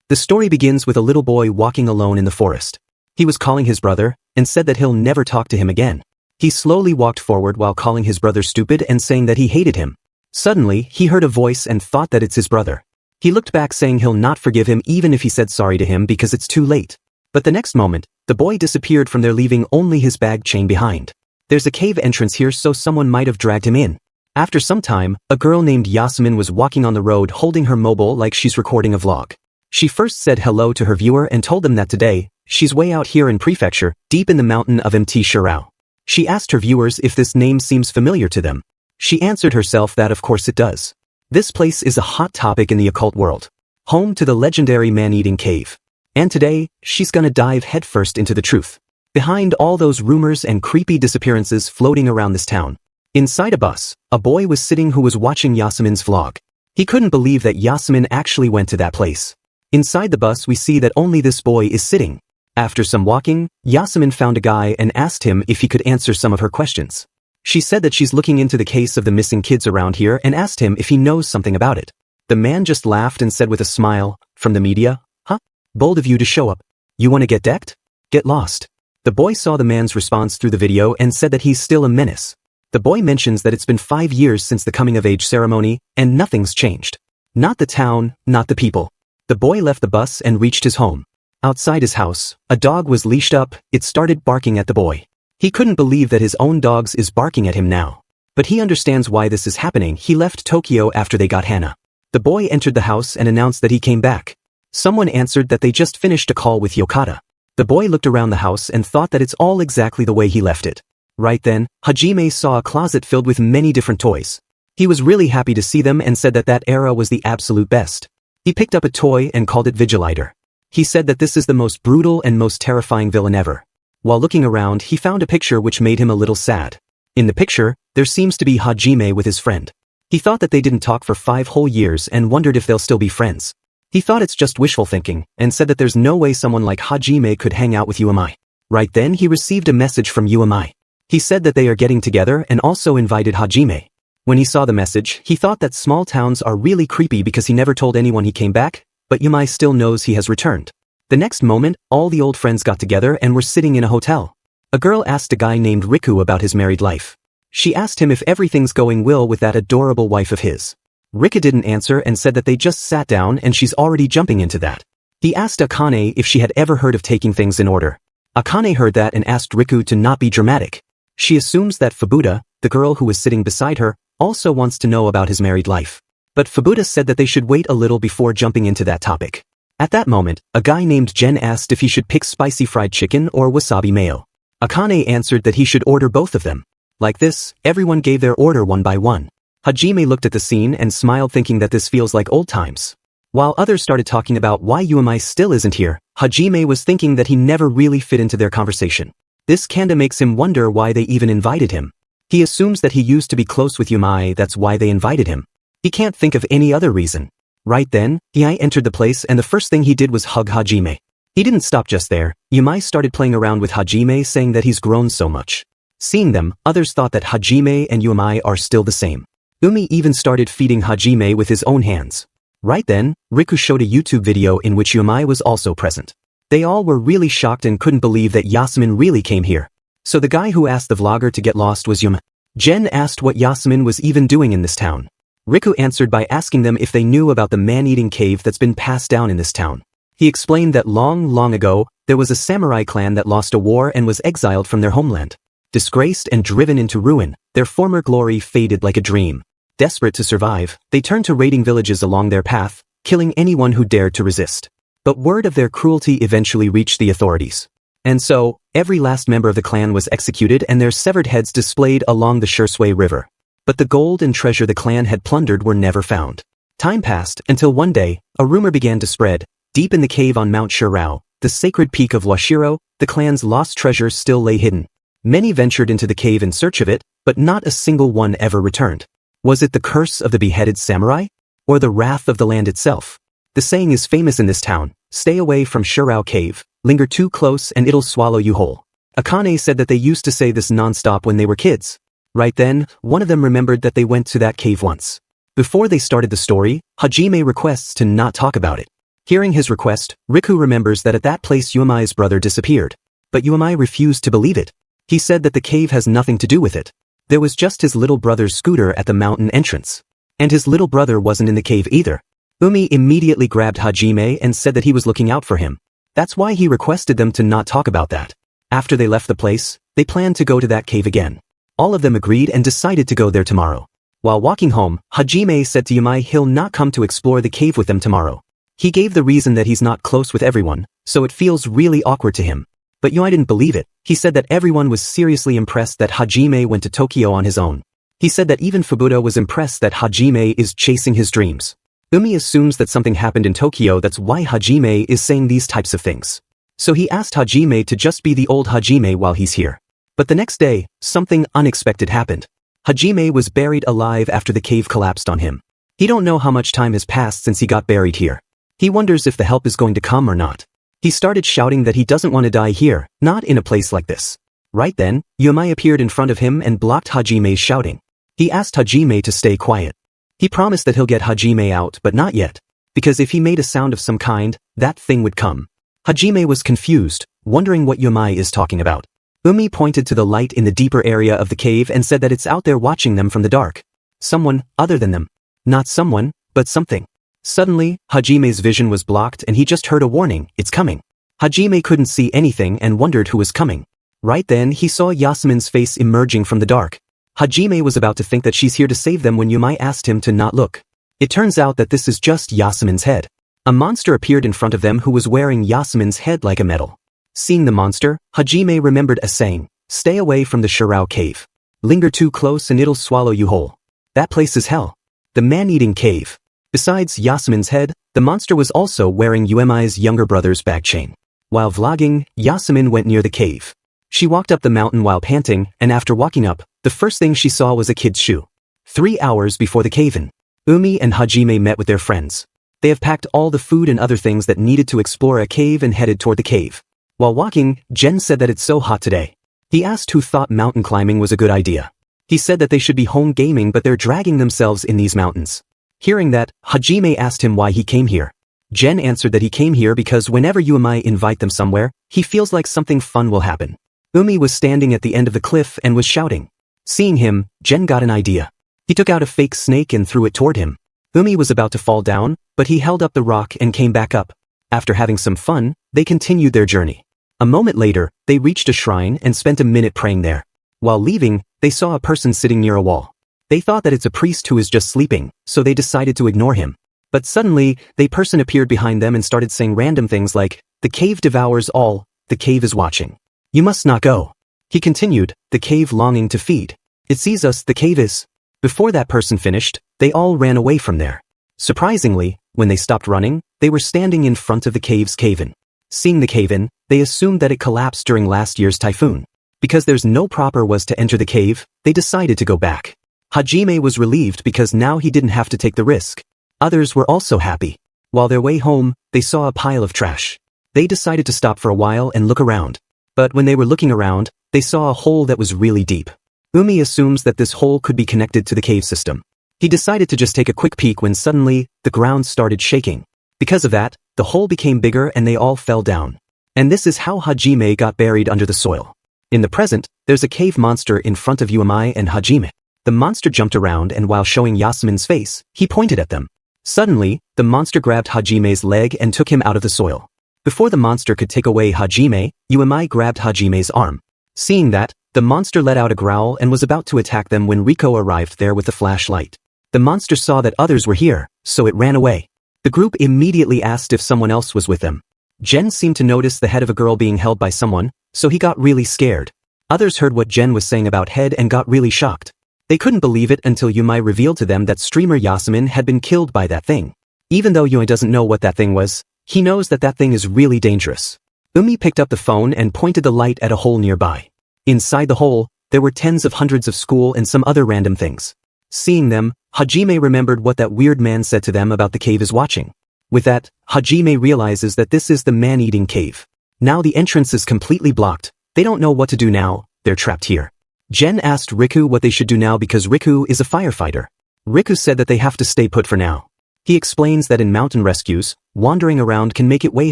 The story begins with a little boy walking alone in the forest. He was calling his brother, and said that he'll never talk to him again. He slowly walked forward while calling his brother stupid and saying that he hated him. Suddenly, he heard a voice and thought that it's his brother. He looked back saying he'll not forgive him even if he said sorry to him because it's too late. But the next moment, the boy disappeared from there leaving only his bag chain behind. There's a cave entrance here so someone might have dragged him in. After some time, a girl named Yasmin was walking on the road holding her mobile like she's recording a vlog. She first said hello to her viewer and told them that today, she's way out here in prefecture, deep in the mountain of Mt. Shirao. She asked her viewers if this name seems familiar to them. She answered herself that of course it does. This place is a hot topic in the occult world, home to the legendary man-eating cave. And today, she's gonna dive headfirst into the truth. Behind all those rumors and creepy disappearances floating around this town. Inside a bus, a boy was sitting who was watching Yasmin's vlog. He couldn't believe that Yasmin actually went to that place. Inside the bus we see that only this boy is sitting. After some walking, Yasmin found a guy and asked him if he could answer some of her questions. She said that she's looking into the case of the missing kids around here and asked him if he knows something about it. The man just laughed and said with a smile, "From the media? Huh? Bold of you to show up. You want to get decked? Get lost." The boy saw the man's response through the video and said that he's still a menace. The boy mentions that it's been 5 years since the coming-of-age ceremony, and nothing's changed. Not the town, not the people. The boy left the bus and reached his home. Outside his house, a dog was leashed up, it started barking at the boy. He couldn't believe that his own dog is barking at him now. But he understands why this is happening. He left Tokyo after they got Hana. The boy entered the house and announced that he came back. Someone answered that they just finished a call with Yokata. The boy looked around the house and thought that it's all exactly the way he left it. Right then, Hajime saw a closet filled with many different toys. He was really happy to see them and said that that era was the absolute best. He picked up a toy and called it Vigilider. He said that this is the most brutal and most terrifying villain ever. While looking around, he found a picture which made him a little sad. In the picture, there seems to be Hajime with his friend. He thought that they didn't talk for 5 whole years and wondered if they'll still be friends. He thought it's just wishful thinking, and said that there's no way someone like Hajime could hang out with UMI. Right then he received a message from UMI. He said that they are getting together and also invited Hajime. When he saw the message, he thought that small towns are really creepy because he never told anyone he came back, but UMI still knows he has returned. The next moment, all the old friends got together and were sitting in a hotel. A girl asked a guy named Riku about his married life. She asked him if everything's going well with that adorable wife of his. Riku didn't answer and said that they just sat down and she's already jumping into that. He asked Akane if she had ever heard of taking things in order. Akane heard that and asked Riku to not be dramatic. She assumes that Fubuta, the girl who was sitting beside her, also wants to know about his married life. But Fubuta said that they should wait a little before jumping into that topic. At that moment, a guy named Jen asked if he should pick spicy fried chicken or wasabi mayo. Akane answered that he should order both of them. Like this, everyone gave their order one by one. Hajime looked at the scene and smiled thinking that this feels like old times. While others started talking about why UMI still isn't here, Hajime was thinking that he never really fit into their conversation. This kinda makes him wonder why they even invited him. He assumes that he used to be close with UMI, that's why they invited him. He can't think of any other reason. Right then, Yumai entered the place and the first thing he did was hug Hajime. He didn't stop just there. Yumai started playing around with Hajime saying that he's grown so much. Seeing them, others thought that Hajime and Yumai are still the same. Umi even started feeding Hajime with his own hands. Right then, Riku showed a YouTube video in which Yumai was also present. They all were really shocked and couldn't believe that Yasmin really came here. So the guy who asked the vlogger to get lost was Yumai. Jen asked what Yasmin was even doing in this town. Riku answered by asking them if they knew about the man-eating cave that's been passed down in this town. He explained that long ago, there was a samurai clan that lost a war and was exiled from their homeland. Disgraced and driven into ruin, their former glory faded like a dream. Desperate to survive, they turned to raiding villages along their path, killing anyone who dared to resist. But word of their cruelty eventually reached the authorities. And so, every last member of the clan was executed and their severed heads displayed along the Shursui River. But the gold and treasure the clan had plundered were never found. Time passed until one day, a rumor began to spread. Deep in the cave on Mount Shirao, the sacred peak of Washiro, the clan's lost treasure still lay hidden. Many ventured into the cave in search of it, but not a single one ever returned. Was it the curse of the beheaded samurai? Or the wrath of the land itself? The saying is famous in this town, stay away from Shirao Cave, linger too close and it'll swallow you whole. Akane said that they used to say this non-stop when they were kids. Right then, one of them remembered that they went to that cave once. Before they started the story, Hajime requests to not talk about it. Hearing his request, Riku remembers that at that place Yuamai's brother disappeared. But Yuamai refused to believe it. He said that the cave has nothing to do with it. There was just his little brother's scooter at the mountain entrance. And his little brother wasn't in the cave either. Umi immediately grabbed Hajime and said that he was looking out for him. That's why he requested them to not talk about that. After they left the place, they planned to go to that cave again. All of them agreed and decided to go there tomorrow. While walking home, Hajime said to Yumai he'll not come to explore the cave with them tomorrow. He gave the reason that he's not close with everyone, so it feels really awkward to him. But Yumai didn't believe it. He said that everyone was seriously impressed that Hajime went to Tokyo on his own. He said that even Fubuta was impressed that Hajime is chasing his dreams. Umi assumes that something happened in Tokyo, that's why Hajime is saying these types of things. So he asked Hajime to just be the old Hajime while he's here. But the next day, something unexpected happened. Hajime was buried alive after the cave collapsed on him. He don't know how much time has passed since he got buried here. He wonders if the help is going to come or not. He started shouting that he doesn't want to die here, not in a place like this. Right then, Yumai appeared in front of him and blocked Hajime's shouting. He asked Hajime to stay quiet. He promised that he'll get Hajime out, but not yet. Because if he made a sound of some kind, that thing would come. Hajime was confused, wondering what Yumai is talking about. Umi pointed to the light in the deeper area of the cave and said that it's out there watching them from the dark. Someone other than them. Not someone, but something. Suddenly, Hajime's vision was blocked and he just heard a warning, it's coming. Hajime couldn't see anything and wondered who was coming. Right then he saw Yasmin's face emerging from the dark. Hajime was about to think that she's here to save them when Yumai asked him to not look. It turns out that this is just Yasmin's head. A monster appeared in front of them who was wearing Yasmin's head like a medal. Seeing the monster, Hajime remembered a saying, stay away from the Shirao cave. Linger too close and it'll swallow you whole. That place is hell. The man-eating cave. Besides Yasmin's head, the monster was also wearing Yuemai's younger brother's bag chain. While vlogging, Yasmin went near the cave. She walked up the mountain while panting, and after walking up, the first thing she saw was a kid's shoe. 3 hours before the cave-in, Umi and Hajime met with their friends. They have packed all the food and other things that needed to explore a cave and headed toward the cave. While walking, Jen said that it's so hot today. He asked who thought mountain climbing was a good idea. He said that they should be home gaming but they're dragging themselves in these mountains. Hearing that, Hajime asked him why he came here. Jen answered that he came here because whenever Yumai invite them somewhere, he feels like something fun will happen. Umi was standing at the end of the cliff and was shouting. Seeing him, Jen got an idea. He took out a fake snake and threw it toward him. Umi was about to fall down, but he held up the rock and came back up. After having some fun, they continued their journey. A moment later, they reached a shrine and spent a minute praying there. While leaving, they saw a person sitting near a wall. They thought that it's a priest who is just sleeping, so they decided to ignore him. But suddenly, the person appeared behind them and started saying random things like, the cave devours all, the cave is watching. You must not go. He continued, the cave longing to feed. It sees us, the cave is. Before that person finished, they all ran away from there. Surprisingly, when they stopped running, they were standing in front of the cave's cave-in. Seeing the cave-in, they assumed that it collapsed during last year's typhoon. Because there's no proper was to enter the cave, they decided to go back. Hajime was relieved because now he didn't have to take the risk. Others were also happy. While their way home, they saw a pile of trash. They decided to stop for a while and look around. But when they were looking around, they saw a hole that was really deep. Umi assumes that this hole could be connected to the cave system. He decided to just take a quick peek when suddenly, the ground started shaking. Because of that, the hole became bigger and they all fell down. And this is how Hajime got buried under the soil. In the present, there's a cave monster in front of Yumai and Hajime. The monster jumped around and while showing Yasmin's face, he pointed at them. Suddenly, the monster grabbed Hajime's leg and took him out of the soil. Before the monster could take away Hajime, Yumai grabbed Hajime's arm. Seeing that, the monster let out a growl and was about to attack them when Riko arrived there with a flashlight. The monster saw that others were here, so it ran away. The group immediately asked if someone else was with them. Jen seemed to notice the head of a girl being held by someone, so he got really scared. Others heard what Jen was saying about head and got really shocked. They couldn't believe it until Yumai revealed to them that streamer Yasmin had been killed by that thing. Even though Yumai doesn't know what that thing was, he knows that that thing is really dangerous. Umi picked up the phone and pointed the light at a hole nearby. Inside the hole, there were tens of hundreds of school and some other random things. Seeing them, Hajime remembered what that weird man said to them about the cave is watching. With that, Hajime realizes that this is the man-eating cave. Now the entrance is completely blocked. They don't know what to do now, they're trapped here. Jen asked Riku what they should do now because Riku is a firefighter. Riku said that they have to stay put for now. He explains that in mountain rescues, wandering around can make it way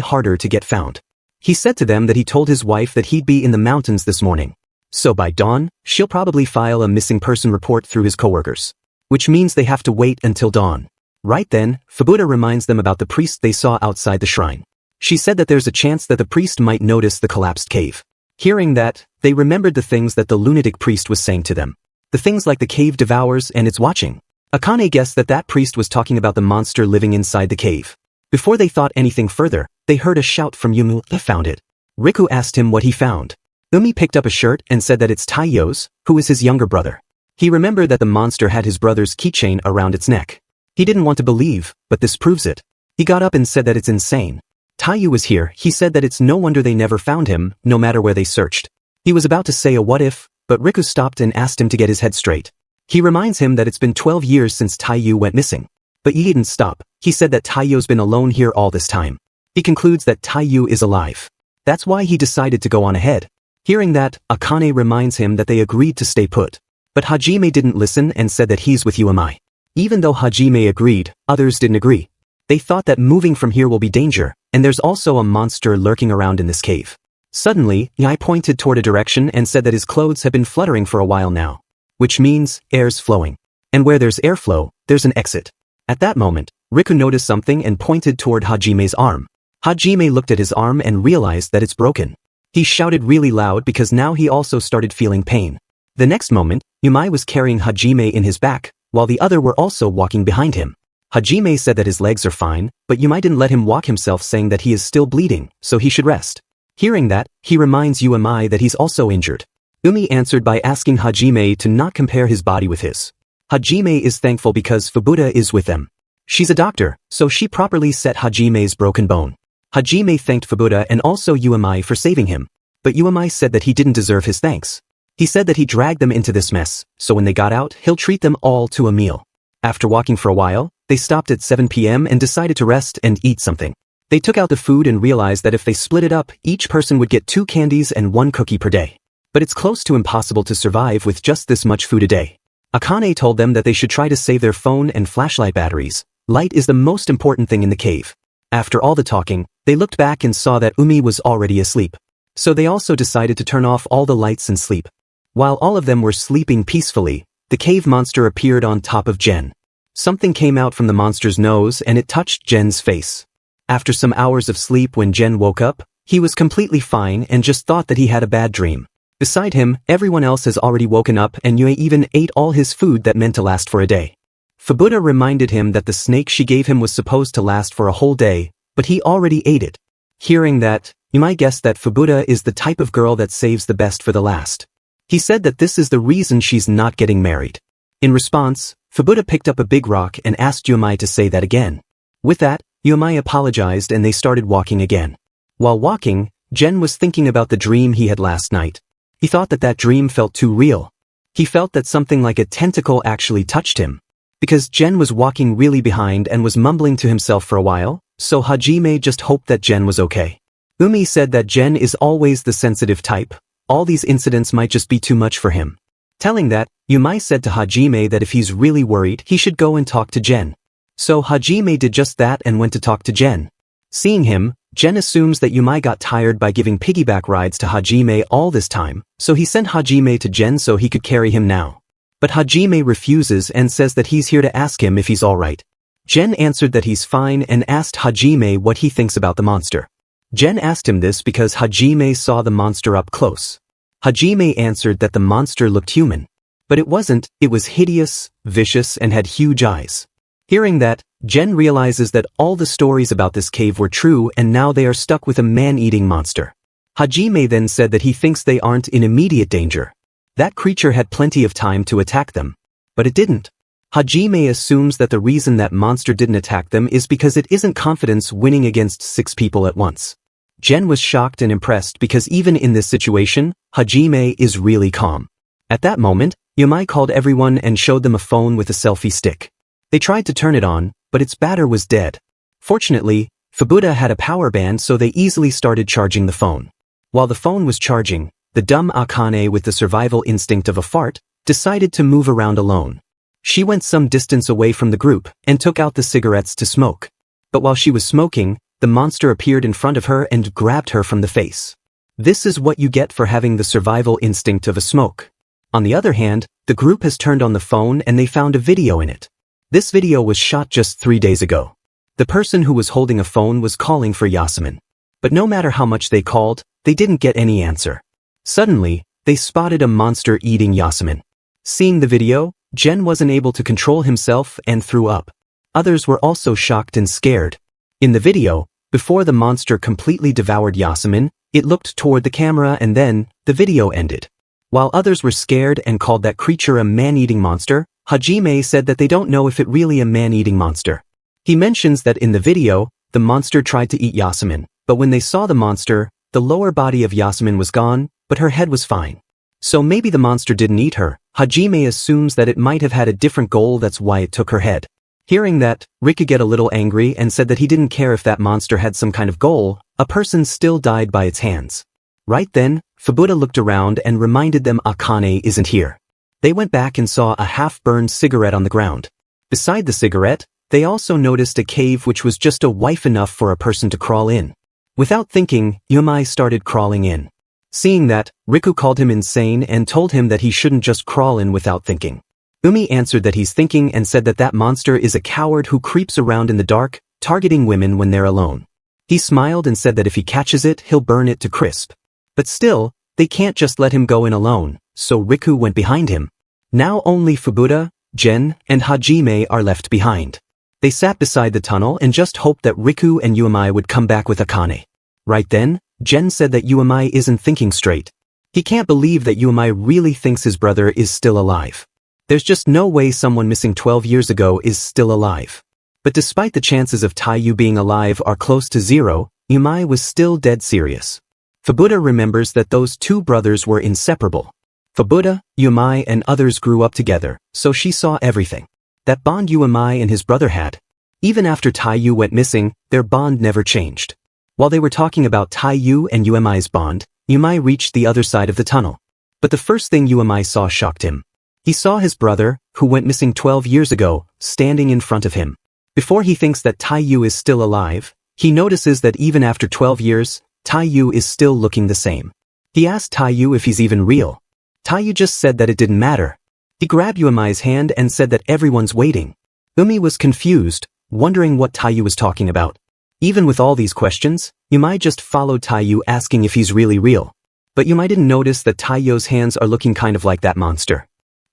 harder to get found. He said to them that he told his wife that he'd be in the mountains this morning. So by dawn, she'll probably file a missing person report through his coworkers. Which means they have to wait until dawn. Right then, Fubuda reminds them about the priest they saw outside the shrine. She said that there's a chance that the priest might notice the collapsed cave. Hearing that, they remembered the things that the lunatic priest was saying to them. The things like the cave devours and it's watching. Akane guessed that that priest was talking about the monster living inside the cave. Before they thought anything further, they heard a shout from Yumu. "I found it." Riku asked him what he found. Umi picked up a shirt and said that it's Taiyo's, who is his younger brother. He remembered that the monster had his brother's keychain around its neck. He didn't want to believe, but this proves it. He got up and said that it's insane. Taiyu was here. He said that it's no wonder they never found him, no matter where they searched. He was about to say a what if, but Riku stopped and asked him to get his head straight. He reminds him that it's been 12 years since Taiyu went missing. But he didn't stop. He said that Taiyu's been alone here all this time. He concludes that Taiyu is alive. That's why he decided to go on ahead. Hearing that, Akane reminds him that they agreed to stay put. But Hajime didn't listen and said that he's with Umi. Even though Hajime agreed, others didn't agree. They thought that moving from here will be danger, and there's also a monster lurking around in this cave. Suddenly, Yai pointed toward a direction and said that his clothes have been fluttering for a while now. Which means, air's flowing. And where there's airflow, there's an exit. At that moment, Riku noticed something and pointed toward Hajime's arm. Hajime looked at his arm and realized that it's broken. He shouted really loud because now he also started feeling pain. The next moment, Yumai was carrying Hajime in his back, while the other were also walking behind him. Hajime said that his legs are fine, but Yumai didn't let him walk himself, saying that he is still bleeding, so he should rest. Hearing that, he reminds Yumai that he's also injured. Umi answered by asking Hajime to not compare his body with his. Hajime is thankful because Fubuda is with them. She's a doctor, so she properly set Hajime's broken bone. Hajime thanked Fubuda and also Yumai for saving him. But Yumai said that he didn't deserve his thanks. He said that he dragged them into this mess, so when they got out, he'll treat them all to a meal. After walking for a while, they stopped at 7 p.m. and decided to rest and eat something. They took out the food and realized that if they split it up, each person would get 2 candies and 1 cookie per day. But it's close to impossible to survive with just this much food a day. Akane told them that they should try to save their phone and flashlight batteries. Light is the most important thing in the cave. After all the talking, they looked back and saw that Umi was already asleep. So they also decided to turn off all the lights and sleep. While all of them were sleeping peacefully, the cave monster appeared on top of Jen. Something came out from the monster's nose and it touched Jen's face. After some hours of sleep, when Jen woke up, he was completely fine and just thought that he had a bad dream. Beside him, everyone else has already woken up and Yue even ate all his food that meant to last for a day. Fubuda reminded him that the snake she gave him was supposed to last for a whole day, but he already ate it. Hearing that, you might guess that Fubuda is the type of girl that saves the best for the last. He said that this is the reason she's not getting married. In response, Fubuda picked up a big rock and asked Yumai to say that again. With that, Yumai apologized and they started walking again. While walking, Jen was thinking about the dream he had last night. He thought that that dream felt too real. He felt that something like a tentacle actually touched him. Because Jen was walking really behind and was mumbling to himself for a while, so Hajime just hoped that Jen was okay. Umi said that Jen is always the sensitive type. All these incidents might just be too much for him. Telling that, Yumai said to Hajime that if he's really worried, he should go and talk to Jen. So Hajime did just that and went to talk to Jen. Seeing him, Jen assumes that Yumai got tired by giving piggyback rides to Hajime all this time, so he sent Hajime to Jen so he could carry him now. But Hajime refuses and says that he's here to ask him if he's alright. Jen answered that he's fine and asked Hajime what he thinks about the monster. Jen asked him this because Hajime saw the monster up close. Hajime answered that the monster looked human. But it wasn't, it was hideous, vicious, and had huge eyes. Hearing that, Jen realizes that all the stories about this cave were true and now they are stuck with a man-eating monster. Hajime then said that he thinks they aren't in immediate danger. That creature had plenty of time to attack them. But it didn't. Hajime assumes that the reason that monster didn't attack them is because it isn't confidence winning against 6 people at once. Jen was shocked and impressed because even in this situation, Hajime is really calm. At that moment, Yumai called everyone and showed them a phone with a selfie stick. They tried to turn it on, but its batter was dead. Fortunately, Fubuda had a power band so they easily started charging the phone. While the phone was charging, the dumb Akane with the survival instinct of a fart decided to move around alone. She went some distance away from the group and took out the cigarettes to smoke. But while she was smoking, the monster appeared in front of her and grabbed her from the face. This is what you get for having the survival instinct of a smoke. On the other hand, the group has turned on the phone and they found a video in it. This video was shot just 3 days ago. The person who was holding a phone was calling for Yasmin. But no matter how much they called, they didn't get any answer. Suddenly, they spotted a monster eating Yasmin. Seeing the video, Jen wasn't able to control himself and threw up. Others were also shocked and scared. In the video, before the monster completely devoured Yasmin, it looked toward the camera and then, the video ended. While others were scared and called that creature a man-eating monster, Hajime said that they don't know if it really a man-eating monster. He mentions that in the video, the monster tried to eat Yasmin, but when they saw the monster, the lower body of Yasmin was gone, but her head was fine. So maybe the monster didn't eat her. Hajime assumes that it might have had a different goal, that's why it took her head. Hearing that, Riku get a little angry and said that he didn't care if that monster had some kind of goal, a person still died by its hands. Right then, Fubuda looked around and reminded them Akane isn't here. They went back and saw a half-burned cigarette on the ground. Beside the cigarette, they also noticed a cave which was just a wife enough for a person to crawl in. Without thinking, Yumai started crawling in. Seeing that, Riku called him insane and told him that he shouldn't just crawl in without thinking. Umi answered that he's thinking and said that that monster is a coward who creeps around in the dark, targeting women when they're alone. He smiled and said that if he catches it, he'll burn it to crisp. But still, they can't just let him go in alone, so Riku went behind him. Now only Fubuda, Jen, and Hajime are left behind. They sat beside the tunnel and just hoped that Riku and Yumai would come back with Akane. Right then, Jen said that Yumai isn't thinking straight. He can't believe that Yumai really thinks his brother is still alive. There's just no way someone missing 12 years ago is still alive. But despite the chances of Taiyu being alive are close to zero, Yumai was still dead serious. Fubuda remembers that those two brothers were inseparable. Fubuda, Yumai and others grew up together, so she saw everything. That bond Yumai and his brother had. Even after Taiyu went missing, their bond never changed. While they were talking about Taiyu and Yumai's bond, Yumai reached the other side of the tunnel. But the first thing Yumai saw shocked him. He saw his brother, who went missing 12 years ago, standing in front of him. Before he thinks that Taiyu is still alive, he notices that even after 12 years, Taiyu is still looking the same. He asked Taiyu if he's even real. Taiyu just said that it didn't matter. He grabbed Yumai's hand and said that everyone's waiting. Umi was confused, wondering what Taiyu was talking about. Even with all these questions, Yumai just followed Taiyu asking if he's really real. But Yumai didn't notice that Taiyu's hands are looking kind of like that monster.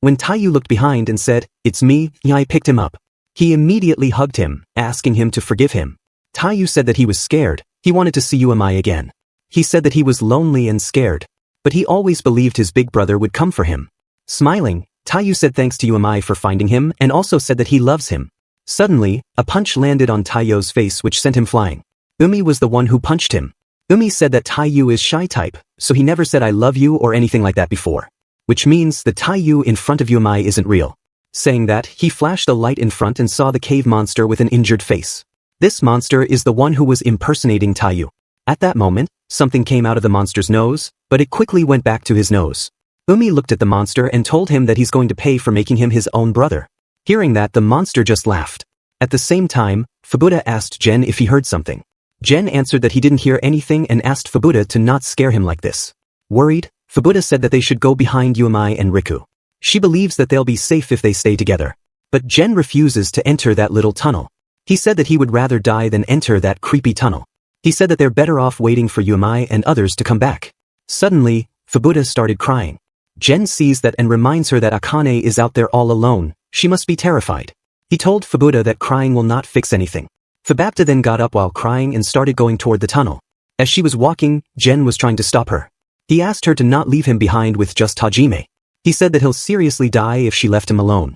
When Taiyu looked behind and said, "It's me," Yumai picked him up. He immediately hugged him, asking him to forgive him. Taiyu said that he was scared. He wanted to see Yumai again. He said that he was lonely and scared. But he always believed his big brother would come for him. Smiling, Taiyu said thanks to Yumai for finding him and also said that he loves him. Suddenly, a punch landed on Taiyu's face which sent him flying. Umi was the one who punched him. Umi said that Taiyu is shy type, so he never said I love you or anything like that before. Which means the Taiyu in front of Yumai isn't real. Saying that, he flashed a light in front and saw the cave monster with an injured face. This monster is the one who was impersonating Taiyu. At that moment, something came out of the monster's nose, but it quickly went back to his nose. Umi looked at the monster and told him that he's going to pay for making him his own brother. Hearing that, the monster just laughed. At the same time, Fubuda asked Jen if he heard something. Jen answered that he didn't hear anything and asked Fubuda to not scare him like this. Worried, Fubuda said that they should go behind Yumai and Riku. She believes that they'll be safe if they stay together. But Jen refuses to enter that little tunnel. He said that he would rather die than enter that creepy tunnel. He said that they're better off waiting for Yumai and others to come back. Suddenly, Fubuda started crying. Jen sees that and reminds her that Akane is out there all alone. She must be terrified. He told Fubuda that crying will not fix anything. Fubapta then got up while crying and started going toward the tunnel. As she was walking, Jen was trying to stop her. He asked her to not leave him behind with just Hajime. He said that he'll seriously die if she left him alone.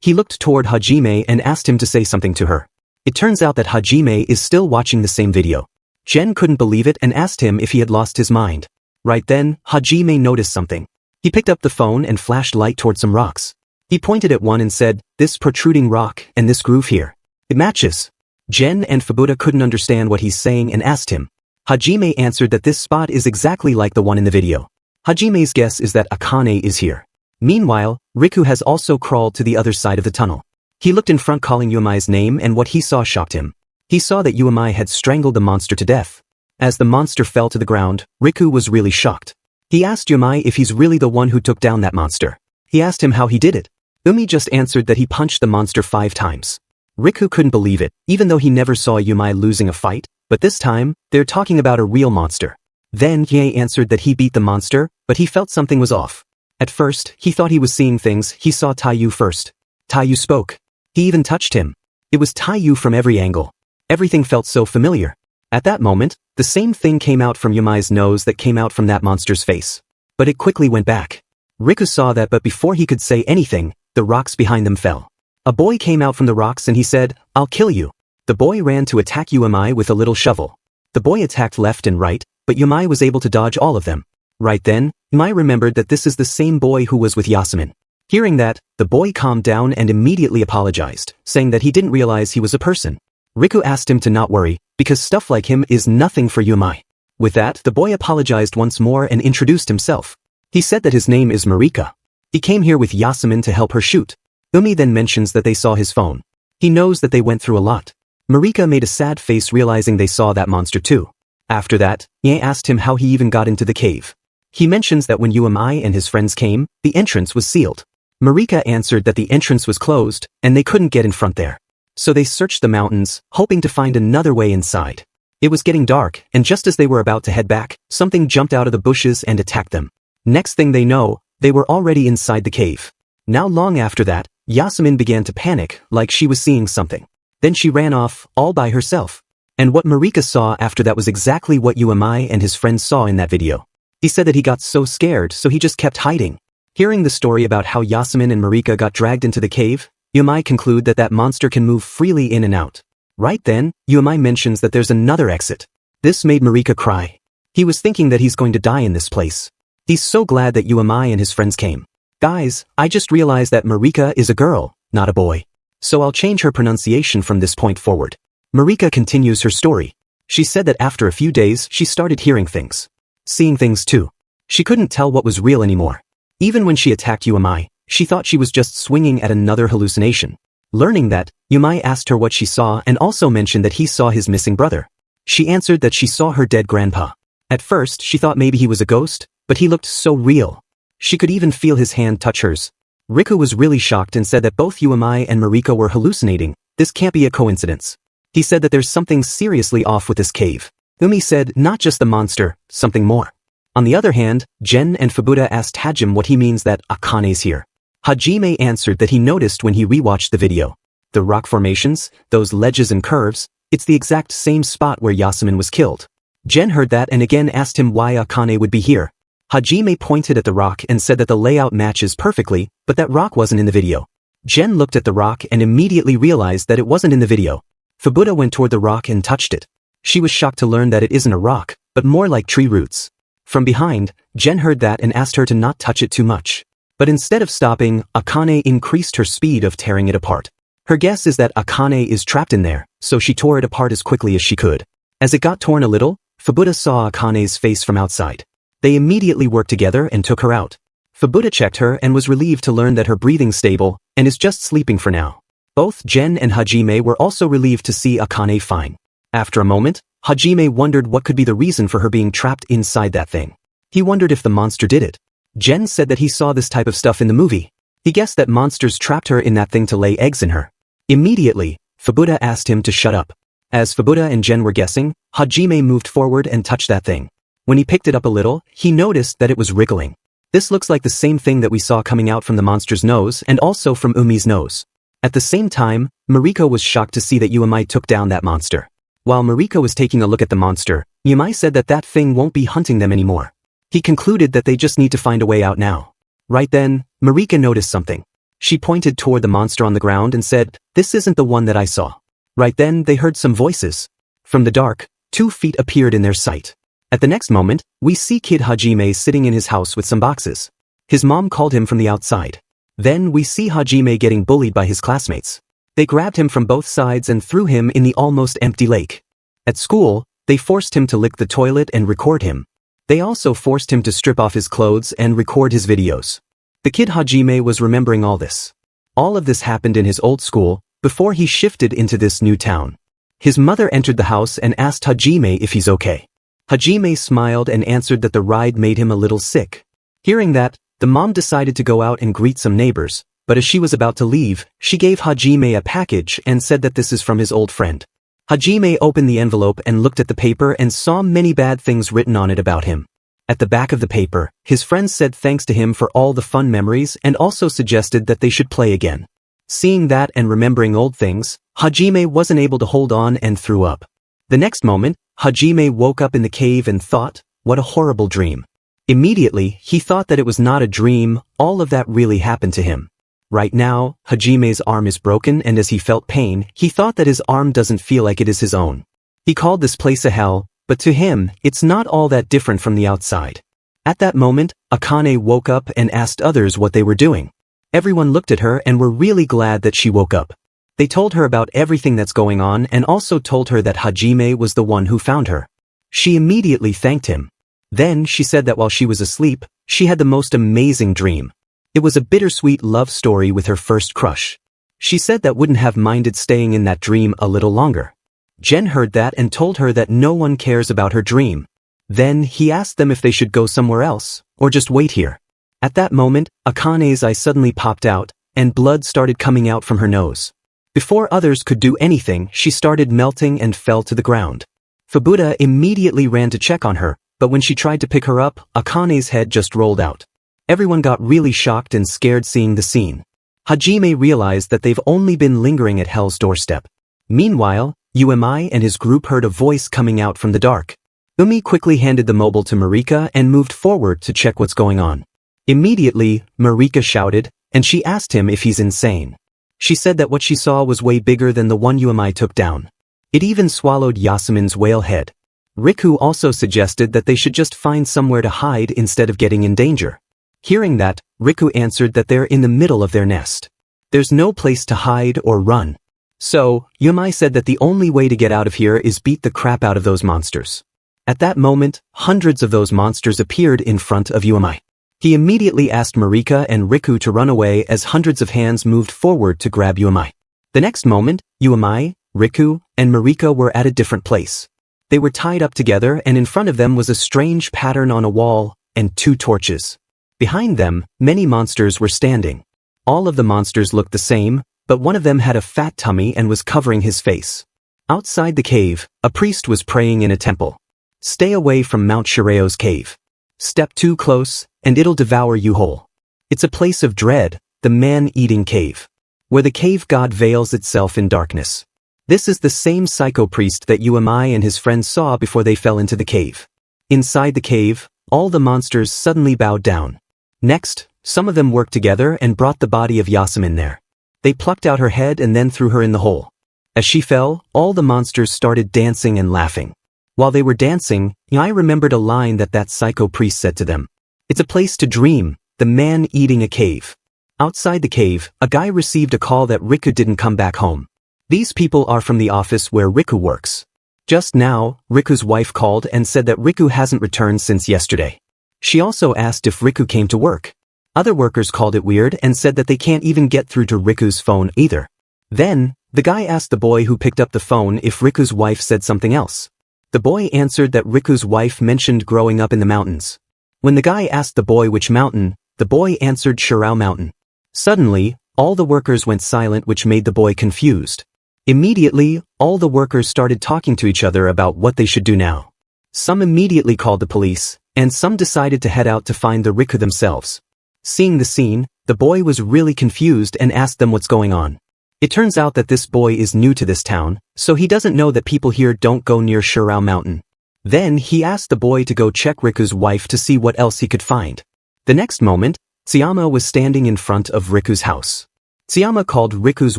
He looked toward Hajime and asked him to say something to her. It turns out that Hajime is still watching the same video. Jen couldn't believe it and asked him if he had lost his mind. Right then, Hajime noticed something. He picked up the phone and flashed light toward some rocks. He pointed at one and said, "This protruding rock and this groove here. It matches." Jen and Fubuda couldn't understand what he's saying and asked him. Hajime answered that this spot is exactly like the one in the video. Hajime's guess is that Akane is here. Meanwhile, Riku has also crawled to the other side of the tunnel. He looked in front calling Yumai's name and what he saw shocked him. He saw that Uemai had strangled the monster to death. As the monster fell to the ground, Riku was really shocked. He asked Uemai if he's really the one who took down that monster. He asked him how he did it. Umi just answered that he punched the monster 5 times. Riku couldn't believe it, even though he never saw Uemai losing a fight, but this time, they're talking about a real monster. Then Ye answered that he beat the monster, but he felt something was off. At first, he thought he was seeing things. He saw Taiyu first. Taiyu spoke. He even touched him. It was Taiyu from every angle. Everything felt so familiar. At that moment, the same thing came out from Uemai's nose that came out from that monster's face. But it quickly went back. Riku saw that, but before he could say anything, the rocks behind them fell. A boy came out from the rocks and he said, "I'll kill you." The boy ran to attack Uemai with a little shovel. The boy attacked left and right, but Uemai was able to dodge all of them. Right then, Uemai remembered that this is the same boy who was with Yasmin. Hearing that, the boy calmed down and immediately apologized, saying that he didn't realize he was a person. Riku asked him to not worry, because stuff like him is nothing for Uemai. With that, the boy apologized once more and introduced himself. He said that his name is Marika. He came here with Yasmin to help her shoot. Umi then mentions that they saw his phone. He knows that they went through a lot. Marika made a sad face realizing they saw that monster too. After that, Ye asked him how he even got into the cave. He mentions that when Uemai and his friends came, the entrance was sealed. Marika answered that the entrance was closed, and they couldn't get in front there. So they searched the mountains, hoping to find another way inside. It was getting dark, and just as they were about to head back, something jumped out of the bushes and attacked them. Next thing they know, they were already inside the cave. Now long after that, Yasmin began to panic, like she was seeing something. Then she ran off, all by herself. And what Marika saw after that was exactly what Uemai and his friends saw in that video. He said that he got so scared, so he just kept hiding. Hearing the story about how Yasmin and Marika got dragged into the cave, Uemai conclude that that monster can move freely in and out. Right then, Uemai mentions that there's another exit. This made Marika cry. He was thinking that he's going to die in this place. He's so glad that Uemai and his friends came. Guys, I just realized that Marika is a girl, not a boy. So I'll change her pronunciation from this point forward. Marika continues her story. She said that after a few days she started hearing things. Seeing things too. She couldn't tell what was real anymore. Even when she attacked Uemai, she thought she was just swinging at another hallucination. Learning that, Uemai asked her what she saw and also mentioned that he saw his missing brother. She answered that she saw her dead grandpa. At first, she thought maybe he was a ghost, but he looked so real. She could even feel his hand touch hers. Riku was really shocked and said that both Uemai and Marika were hallucinating. This can't be a coincidence. He said that there's something seriously off with this cave. Umi said not just the monster, something more. On the other hand, Jen and Fubuta asked Hajime what he means that Akane's here. Hajime answered that he noticed when he rewatched the video. The rock formations, those ledges and curves, it's the exact same spot where Yasmin was killed. Jen heard that and again asked him why Akane would be here. Hajime pointed at the rock and said that the layout matches perfectly, but that rock wasn't in the video. Jen looked at the rock and immediately realized that it wasn't in the video. Fubuta went toward the rock and touched it. She was shocked to learn that it isn't a rock, but more like tree roots. From behind, Jen heard that and asked her to not touch it too much. But instead of stopping, Akane increased her speed of tearing it apart. Her guess is that Akane is trapped in there, so she tore it apart as quickly as she could. As it got torn a little, Fubuta saw Akane's face from outside. They immediately worked together and took her out. Fubuta checked her and was relieved to learn that her breathing's stable and is just sleeping for now. Both Jen and Hajime were also relieved to see Akane fine. After a moment, Hajime wondered what could be the reason for her being trapped inside that thing. He wondered if the monster did it. Jen said that he saw this type of stuff in the movie. He guessed that monsters trapped her in that thing to lay eggs in her. Immediately, Fubuta asked him to shut up. As Fubuta and Jen were guessing, Hajime moved forward and touched that thing. When he picked it up a little, he noticed that it was wriggling. This looks like the same thing that we saw coming out from the monster's nose and also from Umi's nose. At the same time, Mariko was shocked to see that Uemai took down that monster. While Mariko was taking a look at the monster, Uemai said that that thing won't be hunting them anymore. He concluded that they just need to find a way out now. Right then, Marika noticed something. She pointed toward the monster on the ground and said, "This isn't the one that I saw." Right then, they heard some voices. From the dark, 2 feet appeared in their sight. At the next moment, we see Kid Hajime sitting in his house with some boxes. His mom called him from the outside. Then we see Hajime getting bullied by his classmates. They grabbed him from both sides and threw him in the almost empty lake. At school, they forced him to lick the toilet and record him. They also forced him to strip off his clothes and record his videos. The kid Hajime was remembering all this. All of this happened in his old school, before he shifted into this new town. His mother entered the house and asked Hajime if he's okay. Hajime smiled and answered that the ride made him a little sick. Hearing that, the mom decided to go out and greet some neighbors, but as she was about to leave, she gave Hajime a package and said that this is from his old friend. Hajime opened the envelope and looked at the paper and saw many bad things written on it about him. At the back of the paper, his friends said thanks to him for all the fun memories and also suggested that they should play again. Seeing that and remembering old things, Hajime wasn't able to hold on and threw up. The next moment, Hajime woke up in the cave and thought, what a horrible dream. Immediately, he thought that it was not a dream, all of that really happened to him. Right now, Hajime's arm is broken and as he felt pain, he thought that his arm doesn't feel like it is his own. He called this place a hell, but to him, it's not all that different from the outside. At that moment, Akane woke up and asked others what they were doing. Everyone looked at her and were really glad that she woke up. They told her about everything that's going on and also told her that Hajime was the one who found her. She immediately thanked him. Then she said that while she was asleep, she had the most amazing dream. It was a bittersweet love story with her first crush. She said that wouldn't have minded staying in that dream a little longer. Jen heard that and told her that no one cares about her dream. Then he asked them if they should go somewhere else, or just wait here. At that moment, Akane's eye suddenly popped out, and blood started coming out from her nose. Before others could do anything, she started melting and fell to the ground. Fubuta immediately ran to check on her, but when she tried to pick her up, Akane's head just rolled out. Everyone got really shocked and scared seeing the scene. Hajime realized that they've only been lingering at Hell's doorstep. Meanwhile, Umi and his group heard a voice coming out from the dark. Umi quickly handed the mobile to Marika and moved forward to check what's going on. Immediately, Marika shouted, and she asked him if he's insane. She said that what she saw was way bigger than the one Umi took down. It even swallowed Yasmin's whale head. Riku also suggested that they should just find somewhere to hide instead of getting in danger. Hearing that, Riku answered that they're in the middle of their nest. There's no place to hide or run. So, Umi said that the only way to get out of here is beat the crap out of those monsters. At that moment, hundreds of those monsters appeared in front of Umi. He immediately asked Marika and Riku to run away as hundreds of hands moved forward to grab Umi. The next moment, Umi, Riku, and Marika were at a different place. They were tied up together and in front of them was a strange pattern on a wall and 2 torches. Behind them, many monsters were standing. All of the monsters looked the same, but one of them had a fat tummy and was covering his face. Outside the cave, a priest was praying in a temple. Stay away from Mount Shireo's cave. Step too close, and it'll devour you whole. It's a place of dread, the man-eating cave, where the cave god veils itself in darkness. This is the same psycho priest that Umi and his friends saw before they fell into the cave. Inside the cave, all the monsters suddenly bowed down. Next, some of them worked together and brought the body of Yasmin there. They plucked out her head and then threw her in the hole. As she fell, all the monsters started dancing and laughing. While they were dancing, I remembered a line that psycho priest said to them. It's a place to dream, the man eating a cave. Outside the cave, a guy received a call that Riku didn't come back home. These people are from the office where Riku works. Just now, Riku's wife called and said that Riku hasn't returned since yesterday. She also asked if Riku came to work. Other workers called it weird and said that they can't even get through to Riku's phone either. Then, the guy asked the boy who picked up the phone if Riku's wife said something else. The boy answered that Riku's wife mentioned growing up in the mountains. When the guy asked the boy which mountain, the boy answered Shirao Mountain. Suddenly, all the workers went silent, which made the boy confused. Immediately, all the workers started talking to each other about what they should do now. Some immediately called the police, and some decided to head out to find the Riku themselves. Seeing the scene, the boy was really confused and asked them what's going on. It turns out that this boy is new to this town, so he doesn't know that people here don't go near Shirao Mountain. Then he asked the boy to go check Riku's wife to see what else he could find. The next moment, Tsuyama was standing in front of Riku's house. Tsuyama called Riku's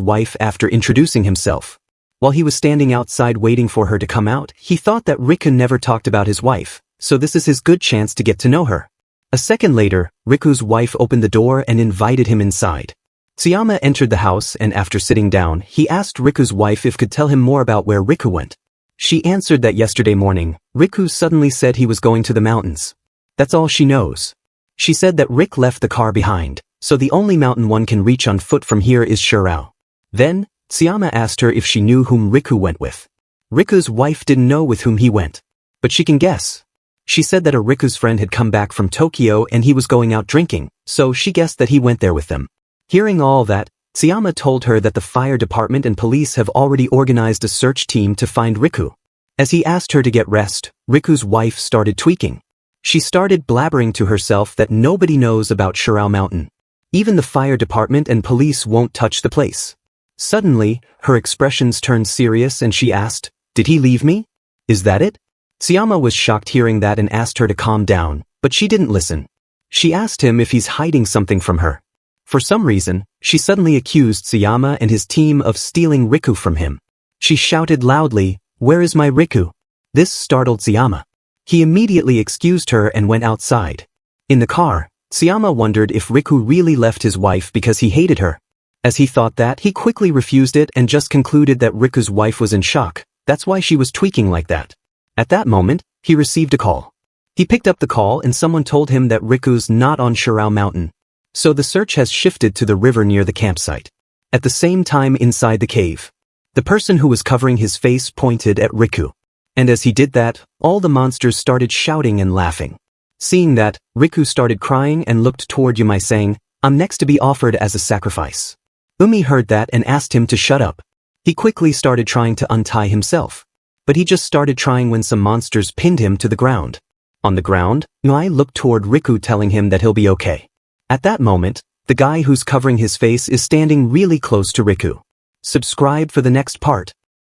wife after introducing himself. While he was standing outside waiting for her to come out, he thought that Riku never talked about his wife, so this is his good chance to get to know her. A second later, Riku's wife opened the door and invited him inside. Tsuyama entered the house and after sitting down, he asked Riku's wife if could tell him more about where Riku went. She answered that yesterday morning, Riku suddenly said he was going to the mountains. That's all she knows. She said that Rick left the car behind, so the only mountain one can reach on foot from here is Shirao. Then, Tsuyama asked her if she knew whom Riku went with. Riku's wife didn't know with whom he went. But she can guess. She said that a Riku's friend had come back from Tokyo and he was going out drinking, so she guessed that he went there with them. Hearing all that, Tsuyama told her that the fire department and police have already organized a search team to find Riku. As he asked her to get rest, Riku's wife started tweaking. She started blabbering to herself that nobody knows about Shirao Mountain. Even the fire department and police won't touch the place. Suddenly, her expressions turned serious and she asked, "Did he leave me? Is that it?" Tsuyama was shocked hearing that and asked her to calm down, but she didn't listen. She asked him if he's hiding something from her. For some reason, she suddenly accused Tsuyama and his team of stealing Riku from him. She shouted loudly, "Where is my Riku?" This startled Tsuyama. He immediately excused her and went outside. In the car, Tsuyama wondered if Riku really left his wife because he hated her. As he thought that, he quickly refused it and just concluded that Riku's wife was in shock. That's why she was tweaking like that. At that moment, he received a call. He picked up the call and someone told him that Riku's not on Shirao Mountain. So the search has shifted to the river near the campsite. At the same time inside the cave, the person who was covering his face pointed at Riku. And as he did that, all the monsters started shouting and laughing. Seeing that, Riku started crying and looked toward Yumei saying, "I'm next to be offered as a sacrifice." Umi heard that and asked him to shut up. He quickly started trying to untie himself. But he just started trying when some monsters pinned him to the ground. On the ground, Yumei looked toward Riku telling him that he'll be okay. At that moment, the guy who's covering his face is standing really close to Riku. Subscribe for the next part.